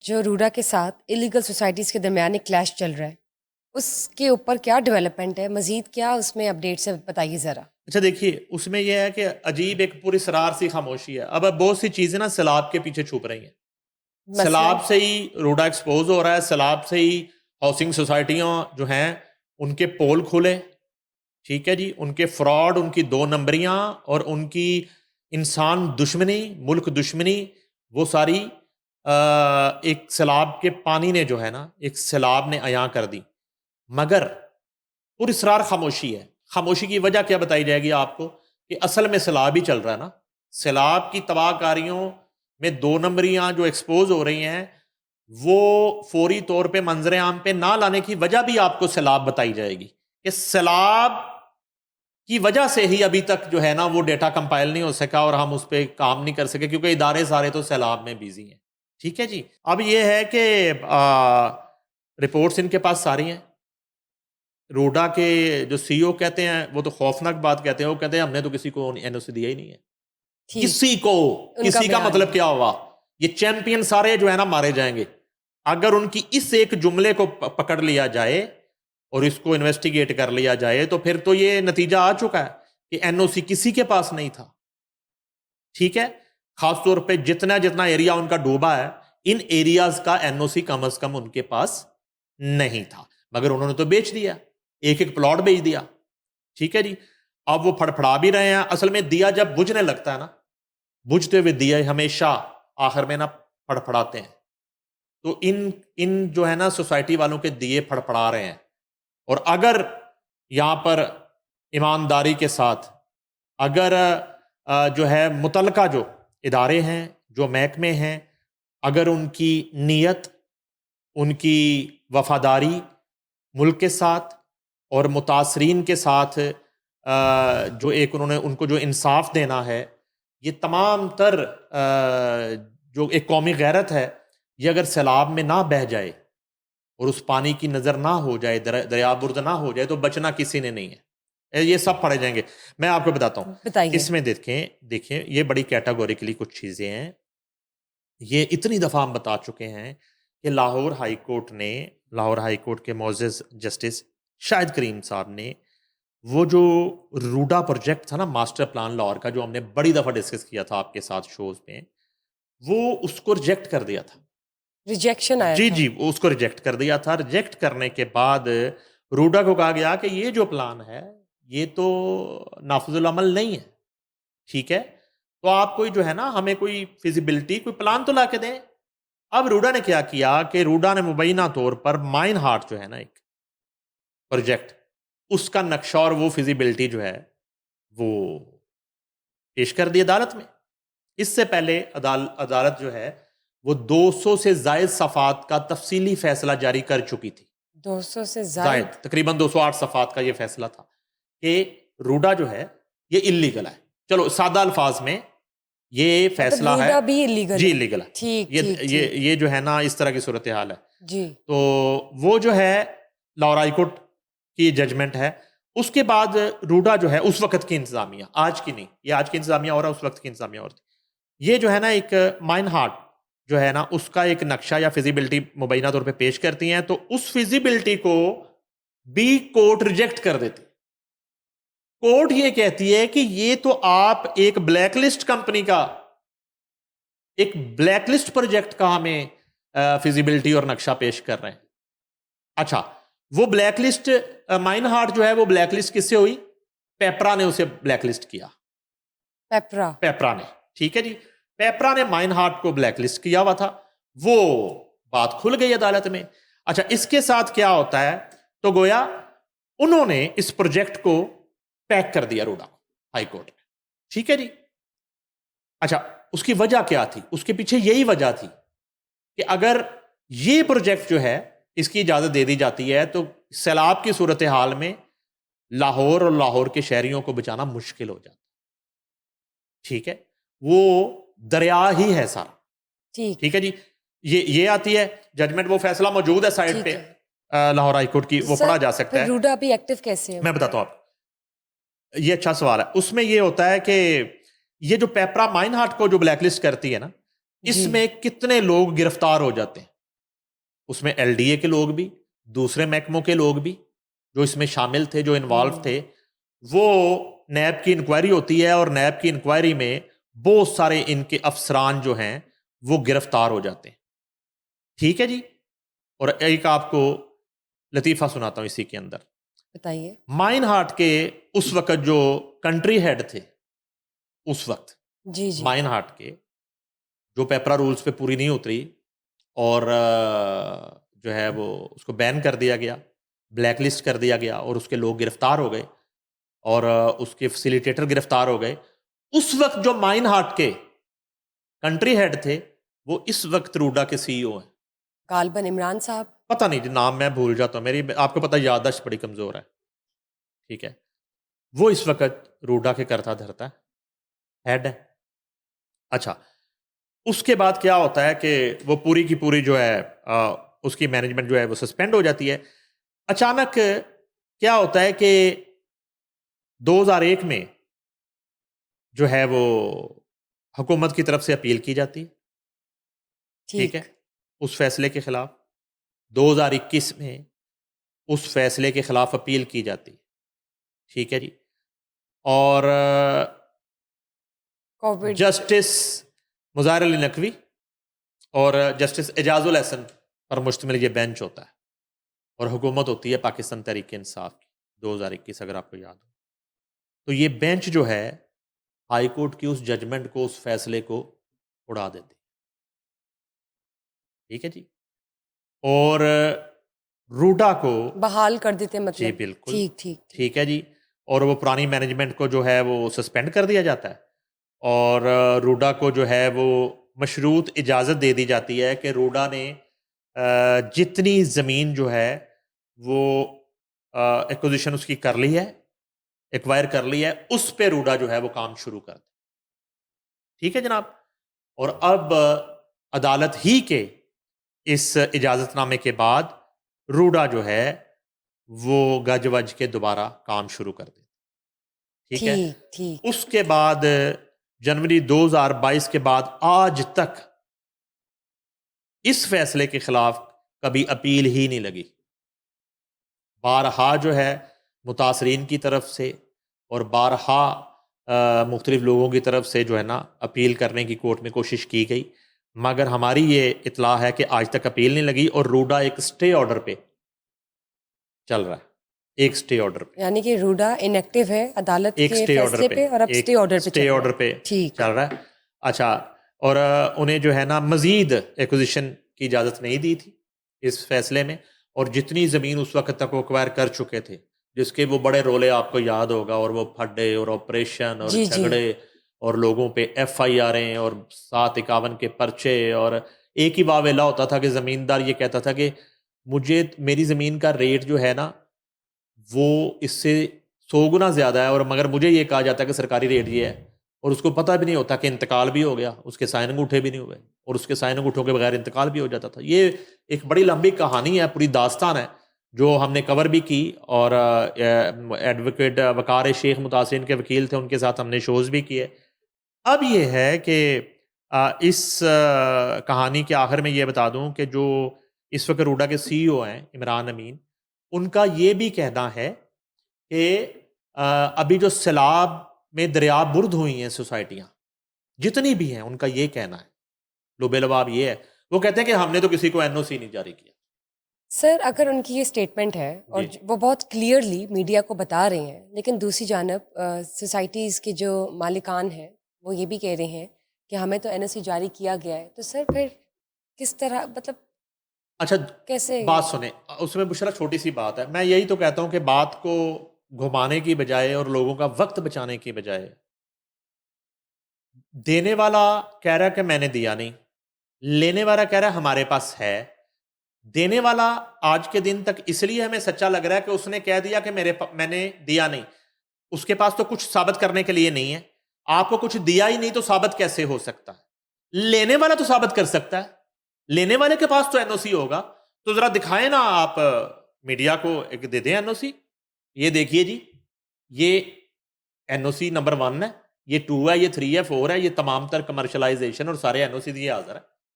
جو روڈا کے ساتھ الیگل سوسائٹیز کے درمیان ایک کلیش چل رہا ہے، اس کے اوپر کیا ڈیولپمنٹ ہے، مزید کیا اس میں اپڈیٹس ہے، بتائیے ذرا۔ اچھا دیکھیے، اس میں یہ ہے کہ عجیب ایک پوری اسرار سی خاموشی ہے. اب بہت سی چیزیں نا سیلاب کے پیچھے چھپ رہی ہیں. سیلاب سے ہی روڈا ایکسپوز ہو رہا ہے، سیلاب سے ہی ہاؤسنگ سوسائٹیاں جو ہیں ان کے پول کھلے، ٹھیک ہے جی، ان کے فراڈ، ان کی 2 نمبریاں اور ان کی انسان دشمنی، ملک دشمنی، وہ ساری ایک سیلاب کے پانی نے جو ہے نا، ایک سیلاب نے عیاں کر دی. مگر پوری اسرار خاموشی ہے. خاموشی کی وجہ کیا بتائی جائے گی آپ کو؟ کہ اصل میں سیلاب ہی چل رہا ہے نا. سیلاب کی تباہ کاریوں میں 2 نمبریاں جو ایکسپوز ہو رہی ہیں، وہ فوری طور پہ منظر عام پہ نہ لانے کی وجہ بھی آپ کو سیلاب بتائی جائے گی. کہ سیلاب کی وجہ سے ہی ابھی تک جو ہے نا وہ ڈیٹا کمپائل نہیں ہو سکا اور ہم اس پہ کام نہیں کر سکے، کیونکہ ادارے سارے تو سیلاب میں بیزی ہیں. ٹھیک ہے جی. اب یہ ہے کہ رپورٹس ان کے پاس ساری ہیں. روڈا کے جو سی او کہتے ہیں، وہ تو خوفناک بات کہتے ہیں. وہ کہتے ہیں ہم نے تو کسی کو این او سی دیا ہی نہیں ہے. کسی کو، کسی کا مطلب کیا ہوا؟ یہ چیمپئن سارے جو ہے نا مارے جائیں گے. اگر ان کی اس ایک جملے کو پکڑ لیا جائے اور اس کو انویسٹیگیٹ کر لیا جائے تو پھر تو یہ نتیجہ آ چکا ہے کہ این او سی کسی کے پاس نہیں تھا. ٹھیک ہے. خاص طور پہ جتنا ایریا ان کا ڈوبا ہے، ان ایریاز کا این او سی کم از کم ان کے پاس نہیں تھا. مگر انہوں نے تو بیچ دیا، ایک ایک پلاٹ بیچ دیا. ٹھیک ہے جی. اب وہ پھڑپھڑا بھی رہے ہیں. اصل میں دیا جب بجھنے لگتا ہے نا، بجھتے ہوئے دیا ہمیشہ آخر میں نا پھڑپھڑاتے ہیں. تو ان جو ہے نا سوسائٹی والوں کے دیے پھڑپھڑا رہے ہیں. اور اگر یہاں پر ایمانداری کے ساتھ اگر جو ہے متعلقہ جو ادارے ہیں، جو محکمے ہیں، اگر ان کی نیت، ان کی وفاداری ملک کے ساتھ اور متاثرین کے ساتھ جو ایک انہوں نے ان کو جو انصاف دینا ہے، یہ تمام تر جو ایک قومی غیرت ہے، یہ اگر سیلاب میں نہ بہہ جائے اور اس پانی کی نظر نہ ہو جائے، دریا برد نہ ہو جائے، تو بچنا کسی نے نہیں ہے. یہ سب پڑھے جائیں گے. میں آپ کو بتاتا ہوں. اس میں دیکھیں یہ بڑی کیٹاگوریکلی کچھ چیزیں ہیں. یہ اتنی دفعہ ہم بتا چکے ہیں کہ لاہور ہائی کورٹ کے معزز جسٹس شاہد کریم صاحب نے وہ جو روڈا پروجیکٹ تھا نا، ماسٹر پلان لاہور کا، جو ہم نے بڑی دفعہ ڈسکس کیا تھا آپ کے ساتھ شوز میں، وہ اس کو ریجیکٹ کر دیا تھا. ریجیکشن آیا تھا. جی اس کو ریجیکٹ کر دیا تھا. ریجیکٹ کرنے کے بعد روڈا کو کہا گیا کہ یہ جو پلان ہے یہ تو نافذ العمل نہیں ہے. ٹھیک ہے. تو آپ کوئی جو ہے نا ہمیں کوئی فیزیبلٹی، کوئی پلان تو لا کے دیں. اب روڈا نے کیا کیا کہ روڈا نے مبینہ طور پر مائن ہارٹ جو ہے نا ایک پروجیکٹ، اس کا نقشہ اور وہ فیزیبلٹی جو ہے وہ پیش کر دی عدالت میں. اس سے پہلے عدالت جو ہے وہ 200 سے زائد صفحات کا تفصیلی فیصلہ جاری کر چکی تھی. 200 سے زائد، تقریباً 208 صفحات کا یہ فیصلہ تھا کہ روڈا جو ہے یہ اللیگل ہے. چلو سادہ الفاظ میں یہ فیصلہ ہے جی اللیگل ہے. یہ جو ہے نا اس طرح کی صورتحال ہے جی. تو وہ جو ہے لاہور ہائی کورٹ کی ججمنٹ ہے. اس کے بعد روڈا جو ہے اس وقت کی انتظامیہ، آج کی نہیں، یہ آج کی انتظامیہ ہو رہا ہے، اس وقت کی انتظامیہ اور تھی. یہ جو ہے نا ایک مائن ہارٹ جو ہے نا اس کا ایک نقشہ یا فیزیبلٹی مبینہ طور پہ پیش کرتی ہیں، تو اس فیزیبلٹی کو بھی کورٹ ریجیکٹ کر دیتی. کورٹ یہ کہتی ہے کہ یہ تو آپ ایک بلیک لسٹ کمپنی کا، ایک بلیک لسٹ پروجیکٹ کا ہمیں فیزیبلٹی اور نقشہ پیش کر رہے ہیں. اچھا، وہ بلیک لسٹ مائن ہارٹ جو ہے وہ بلیک لسٹ کس سے ہوئی؟ پیپرا نے اسے بلیک لسٹ کیا. پیپرا نے، ٹھیک ہے جی، پیپرا نے مائن ہارٹ کو بلیک لسٹ کیا ہوا تھا. وہ بات کھل گئی عدالت میں. اچھا، اس کے ساتھ کیا ہوتا ہے؟ تو گویا انہوں نے اس پروجیکٹ کو پیک کر دیا روڈا ہائی کورٹ میں. ٹھیک ہے جی. اچھا، اس کی وجہ کیا تھی؟ اس کے پیچھے یہی وجہ تھی کہ اگر یہ پروجیکٹ جو ہے اس کی اجازت دے دی جاتی ہے تو سیلاب کی صورتحال میں لاہور اور لاہور کے شہریوں کو بچانا مشکل ہو جاتا. ٹھیک ہے. وہ دریا ہی ہے سارا. ٹھیک ہے جی. یہ آتی ہے ججمنٹ، وہ فیصلہ موجود ہے سائٹ پہ لاہور ہائی کورٹ کی، وہ پڑھا جا سکتا ہے. روڈا بھی ایکٹیو کیسے ہے؟ میں بتاتا ہوں آپ. یہ اچھا سوال ہے. اس میں یہ ہوتا ہے کہ یہ جو پیپرا مائن ہارٹ کو جو بلیک لسٹ کرتی ہے نا، اس میں کتنے لوگ گرفتار ہو جاتے ہیں. اس میں LDA کے لوگ بھی, دوسرے محکموں کے لوگ بھی جو اس میں شامل تھے, جو انوالو تھے. وہ نیب کی انکوائری ہوتی ہے, اور نیب کی انکوائری میں بہت سارے ان کے افسران جو ہیں وہ گرفتار ہو جاتے ہیں. ٹھیک ہے جی. اور ایک آپ کو لطیفہ سناتا ہوں اسی کے اندر. بتائیے. مائن ہارٹ کے اس وقت جو کنٹری ہیڈ تھے, اس وقت جی جی مائن ہارٹ کے, جو پیپرا رولز پہ پوری نہیں اتری, اور جو ہے وہ اس کو بین کر دیا گیا, بلیک لسٹ کر دیا گیا, اور اس کے لوگ گرفتار ہو گئے, اور اس کے فیسیلیٹیٹر گرفتار ہو گئے. اس وقت جو مائن ہارٹ کے کنٹری ہیڈ تھے وہ اس وقت روڈا کے CEO ہیں. غالباً عمران صاحب. پتہ نہیں جی, نام میں بھول جاتا ہوں, میری آپ کو پتہ یادداشت بڑی کمزور ہے. ٹھیک ہے. وہ اس وقت روڈا کے کرتا دھرتا ہیڈ ہے. اچھا, اس کے بعد کیا ہوتا ہے کہ وہ پوری کی پوری جو ہے اس کی مینجمنٹ جو ہے وہ سسپینڈ ہو جاتی ہے. اچانک کیا ہوتا ہے کہ 2001 میں جو ہے وہ حکومت کی طرف سے اپیل کی جاتی ہے. ٹھیک ہے. اس فیصلے کے خلاف 2021 میں اس فیصلے کے خلاف اپیل کی جاتی. ٹھیک ہے جی. اور جسٹس مظاہر علی نقوی اور جسٹس اعجاز الحسن پر مشتمل یہ بینچ ہوتا ہے, اور حکومت ہوتی ہے پاکستان تحریک انصاف کی 2021, اگر آپ کو یاد ہو. تو یہ بینچ جو ہے ہائی کورٹ کی اس ججمنٹ کو, اس فیصلے کو اڑا دیتی. ٹھیک ہے جی. اور روڈا کو بحال کر دیتے مطلب. جی بالکل. ٹھیک ٹھیک ٹھیک ہے جی. اور وہ پرانی مینجمنٹ کو جو ہے وہ سسپینڈ کر دیا جاتا ہے, اور روڈا کو جو ہے وہ مشروط اجازت دے دی جاتی ہے کہ روڈا نے جتنی زمین جو ہے وہ ایکوزیشن اس کی کر لی ہے, ایکوائر کر لی ہے, اس پہ روڈا جو ہے وہ کام شروع کر دے. ٹھیک ہے جناب. اور اب عدالت ہی کے اس اجازت نامے کے بعد روڈا جو ہے وہ گج وج کے دوبارہ کام شروع کر دے. ٹھیک ہے. ٹھیک. اس کے بعد جنوری 2022 کے بعد آج تک اس فیصلے کے خلاف کبھی اپیل ہی نہیں لگی. بارہا جو ہے متاثرین کی طرف سے اور بارہا مختلف لوگوں کی طرف سے جو ہے نا اپیل کرنے کی کورٹ میں کوشش کی گئی, مگر ہماری یہ اطلاع ہے کہ آج تک اپیل نہیں لگی, اور روڈا ایک سٹے آرڈر پہ چل رہا ہے, ایک سٹے آرڈر پہ. یعنی کہ روڈا انیکٹیو ہے عدالت کے فیصلے پہ, اور اب سٹے آرڈر پہ چل رہا ہے. اچھا, اور انہیں جو ہے نا مزید ایکوزیشن کی اجازت نہیں دی تھی اس فیصلے میں, اور جتنی زمین اس وقت تک وہ ایکوائر کر چکے تھے, جس کے وہ بڑے رولے آپ کو یاد ہوگا, اور وہ پھڈے اور آپریشن اور جھگڑے اور لوگوں پہ FIR اور 751 کے پرچے, اور ایک ہی واویلا ہوتا تھا کہ زمیندار یہ کہتا تھا کہ مجھے میری زمین کا ریٹ جو ہے نا وہ اس سے 100 گنا زیادہ ہے, اور مگر مجھے یہ کہا جاتا ہے کہ سرکاری ریٹ یہ ہے, اور اس کو پتہ بھی نہیں ہوتا کہ انتقال بھی ہو گیا, اس کے سائن انگوٹھے بھی نہیں ہوئے, اور اس کے سائن انگوٹھوں کے بغیر انتقال بھی ہو جاتا تھا. یہ ایک بڑی لمبی کہانی ہے, پوری داستان ہے جو ہم نے کور بھی کی, اور ایڈوکیٹ وقار شیخ متاثرین کے وکیل تھے, ان کے ساتھ ہم نے شوز بھی کیے. اب یہ ہے کہ اس کہانی کے آخر میں یہ بتا دوں کہ جو اس وقت روڈا کے CEO ہیں عمران امین, ان کا یہ بھی کہنا ہے کہ ابھی جو سیلاب میں دریا برد ہوئی ہیں سوسائٹیاں جتنی بھی ہیں, ان کا یہ کہنا ہے, لبے لباب یہ ہے, وہ کہتے ہیں کہ ہم نے تو کسی کو NOC نہیں جاری کیا. سر اگر ان کی یہ سٹیٹمنٹ ہے اور وہ بہت کلیئرلی میڈیا کو بتا رہے ہیں, لیکن دوسری جانب سوسائٹیز کے جو مالکان ہیں وہ یہ بھی کہہ رہے ہیں کہ ہمیں تو NOC جاری کیا گیا ہے, تو سر پھر کس طرح مطلب اچھا کیسے بات سنیں, اس میں بشرا چھوٹی سی بات ہے, میں یہی تو کہتا ہوں کہ بات کو گھمانے کی بجائے اور لوگوں کا وقت بچانے کی بجائے, دینے والا کہہ رہا ہے کہ میں نے دیا نہیں, لینے والا کہہ رہا ہے ہمارے پاس ہے. دینے والا آج کے دن تک اس لیے ہمیں سچا لگ رہا ہے کہ اس نے کہہ دیا کہ میں نے دیا نہیں, اس کے پاس تو کچھ ثابت کرنے کے لیے نہیں ہے. آپ کو کچھ دیا ہی نہیں تو ثابت کیسے ہو سکتا ہے؟ لینے والا تو ثابت کر سکتا ہے, لینے والے کے پاس تو NOC ہوگا, تو ذرا دکھائیں نا آپ میڈیا کو, ایک دے دیں NOC, یہ دیکھیے جی یہ NOC نمبر 1 ہے, یہ 2 ہے, یہ 3 ہے, 4 ہے, یہ تمام تر کمرشلائزیشن اور سارے NOC دیے حاضر ہے.